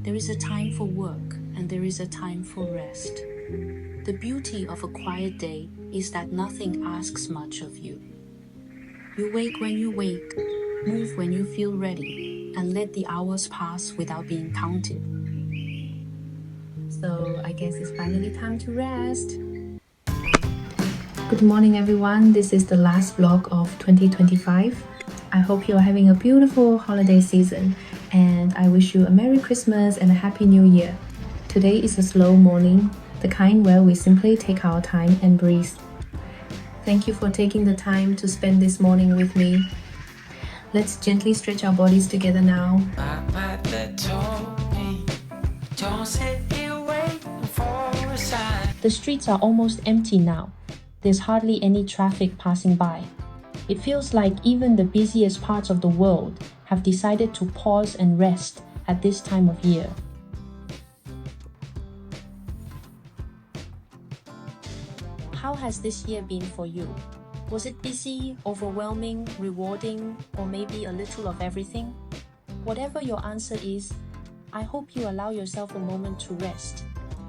There is a time for work and there is a time for rest. The beauty of a quiet day is that nothing asks much of you. You wake when you wake, move when you feel ready, and let the hours pass without being counted. So I guess it's finally time to rest. Good morning everyone, this is the last vlog of 2025. I hope you're having a beautiful holiday season and I wish you a Merry Christmas and a Happy New Year. Today is a slow morning, the kind where we simply take our time and breathe. Thank you for taking the time to spend this morning with me. Let's gently stretch our bodies together now. The streets are almost empty now. There's hardly any traffic passing by. It feels like even the busiest parts of the world have decided to pause and rest at this time of year. How has this year been for you? Was it busy, overwhelming, rewarding, or maybe a little of everything? Whatever your answer is, I hope you allow yourself a moment to rest.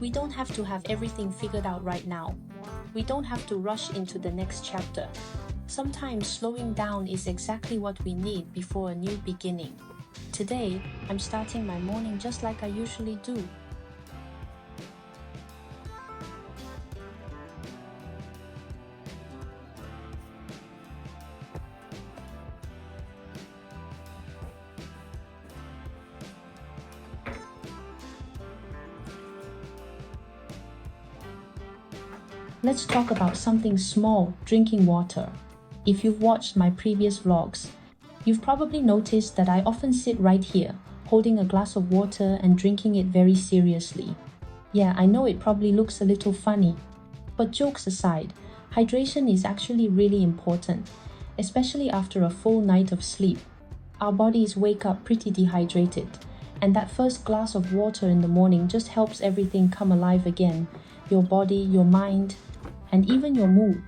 We don't have to have everything figured out right now. We don't have to rush into the next chapter. Sometimes slowing down is exactly what we need before a new beginning. Today, I'm starting my morning just like I usually do. Let's talk about something small, drinking water. If you've watched my previous vlogs, you've probably noticed that I often sit right here, holding a glass of water and drinking it very seriously. Yeah, I know it probably looks a little funny, but jokes aside, hydration is actually really important, especially after a full night of sleep. Our bodies wake up pretty dehydrated, and that first glass of water in the morning just helps everything come alive again, your body, your mind, and even your mood.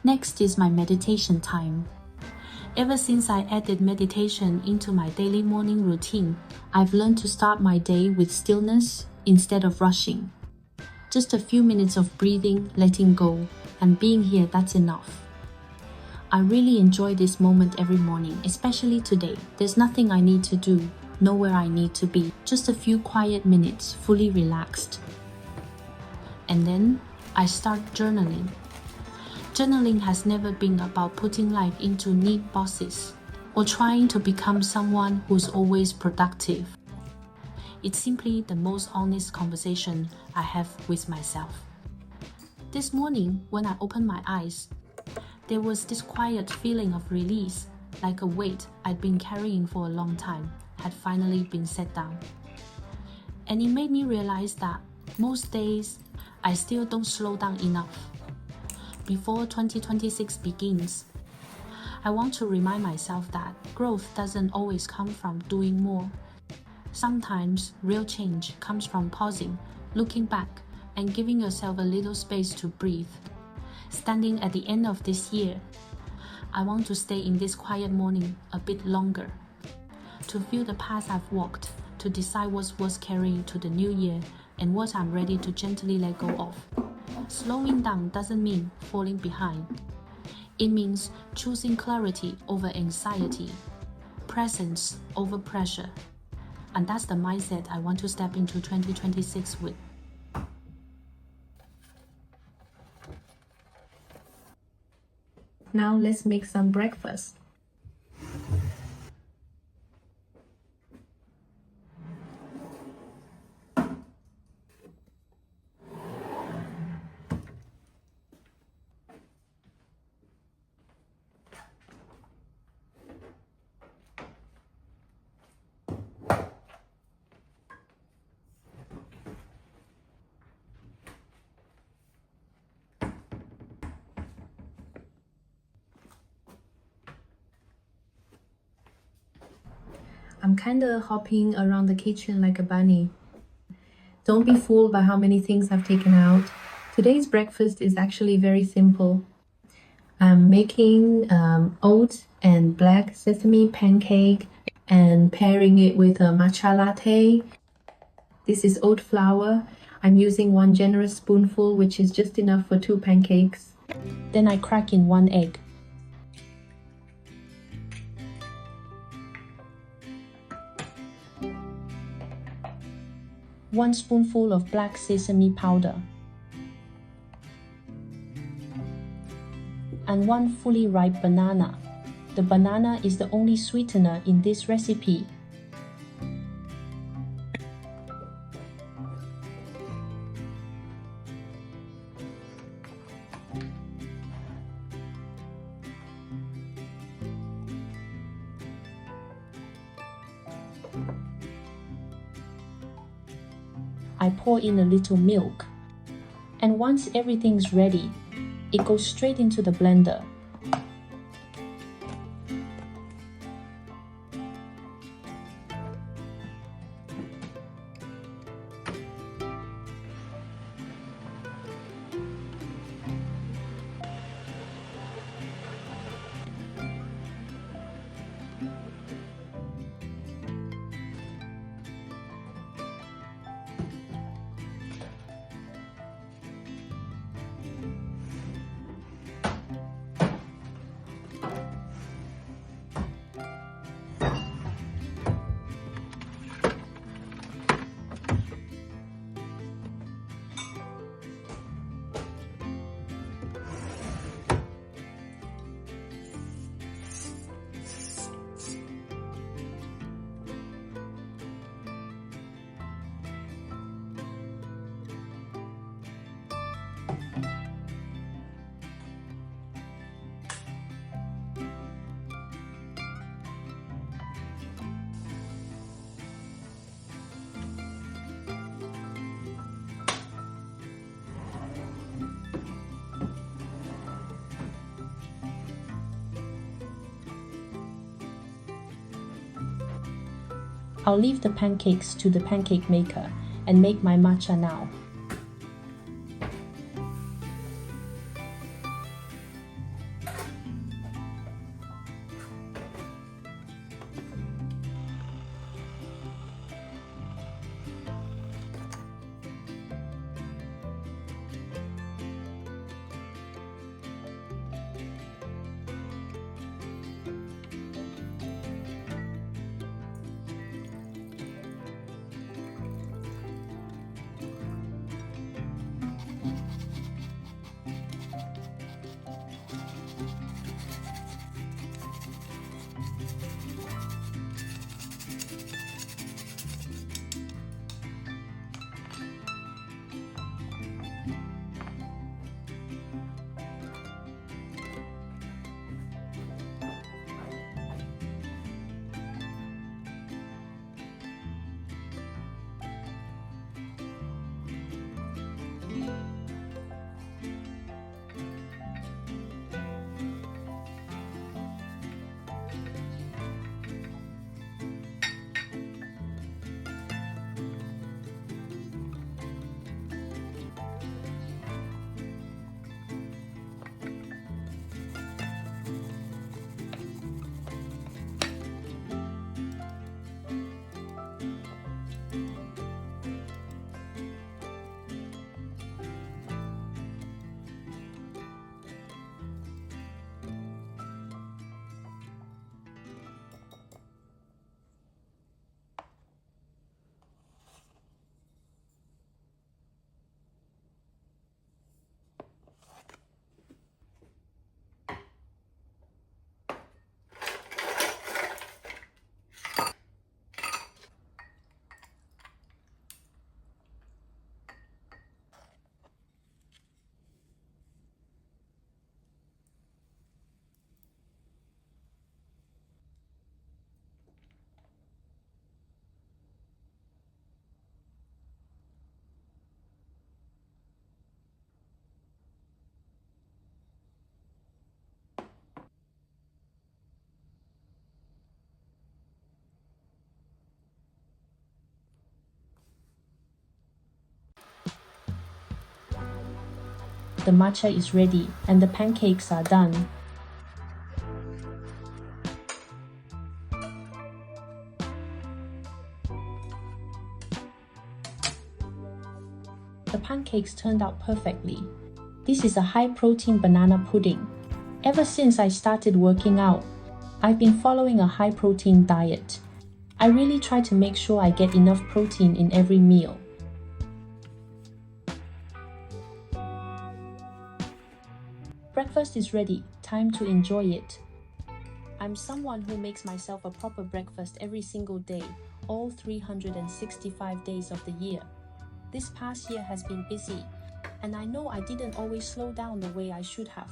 Next is my meditation time. Ever since I added meditation into my daily morning routine, I've learned to start my day with stillness instead of rushing. Just a few minutes of breathing, letting go, and being here, that's enough. I really enjoy this moment every morning, especially today. There's nothing I need to do, nowhere I need to be. Just a few quiet minutes, fully relaxed. And then I start journaling. Journaling has never been about putting life into neat boxes or trying to become someone who's always productive. It's simply the most honest conversation I have with myself. This morning, when I opened my eyes, there was this quiet feeling of release, like a weight I'd been carrying for a long time had finally been set down. And it made me realize that most days, I still don't slow down enough. Before 2026 begins, I want to remind myself that growth doesn't always come from doing more. Sometimes real change comes from pausing, looking back, and giving yourself a little space to breathe. Standing at the end of this year, I want to stay in this quiet morning a bit longer, to feel the path I've walked, to decide what's worth carrying to the new year and what I'm ready to gently let go of. Slowing down doesn't mean falling behind. It means choosing clarity over anxiety, presence over pressure. And that's the mindset I want to step into 2026 with. Now let's make some breakfast. I'm kinda hopping around the kitchen like a bunny. Don't be fooled by how many things I've taken out. Today's breakfast is actually very simple. I'm making oat and black sesame pancake and pairing it with a matcha latte. This is oat flour. I'm using 1 generous spoonful, which is just enough for 2 pancakes. Then I crack in 1 egg. One spoonful of black sesame powder. And 1 fully ripe banana. The banana is the only sweetener in this recipe. I pour in a little milk. And once everything's ready, it goes straight into the blender. I'll leave the pancakes to the pancake maker and make my matcha now. The matcha is ready and the pancakes are done. The pancakes turned out perfectly. This is a high-protein banana pudding. Ever since I started working out, I've been following a high-protein diet. I really try to make sure I get enough protein in every meal. Breakfast is ready, time to enjoy it. I'm someone who makes myself a proper breakfast every single day, all 365 days of the year. This past year has been busy, and I know I didn't always slow down the way I should have.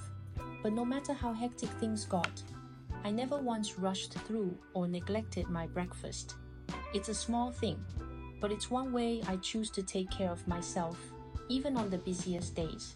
But no matter how hectic things got, I never once rushed through or neglected my breakfast. It's a small thing, but it's one way I choose to take care of myself, even on the busiest days.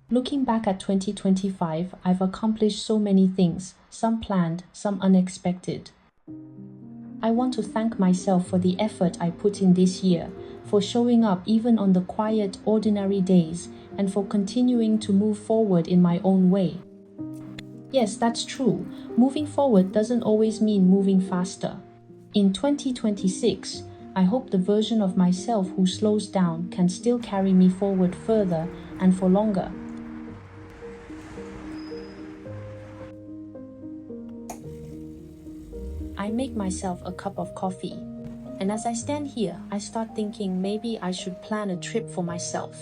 Looking back at 2025, I've accomplished so many things, some planned, some unexpected. I want to thank myself for the effort I put in this year, for showing up even on the quiet, ordinary days, and for continuing to move forward in my own way. Yes, that's true. Moving forward doesn't always mean moving faster. In 2026, I hope the version of myself who slows down can still carry me forward further and for longer. I make myself a cup of coffee, and as I stand here, I start thinking maybe I should plan a trip for myself.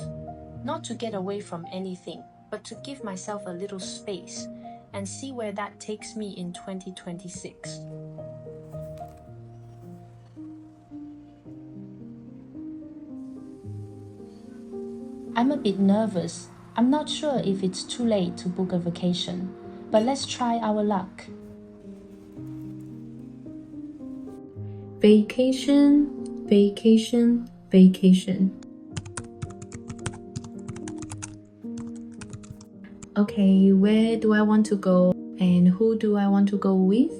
Not to get away from anything, but to give myself a little space and see where that takes me in 2026. I'm a bit nervous. I'm not sure if it's too late to book a vacation, but let's try our luck. Vacation, vacation, vacation. Okay, where do I want to go and who do I want to go with?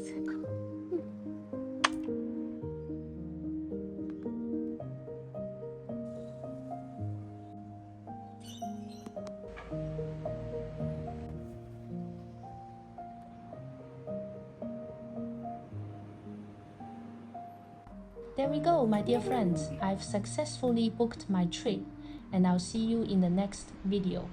There we go, my dear friends. I've successfully booked my trip, and I'll see you in the next video.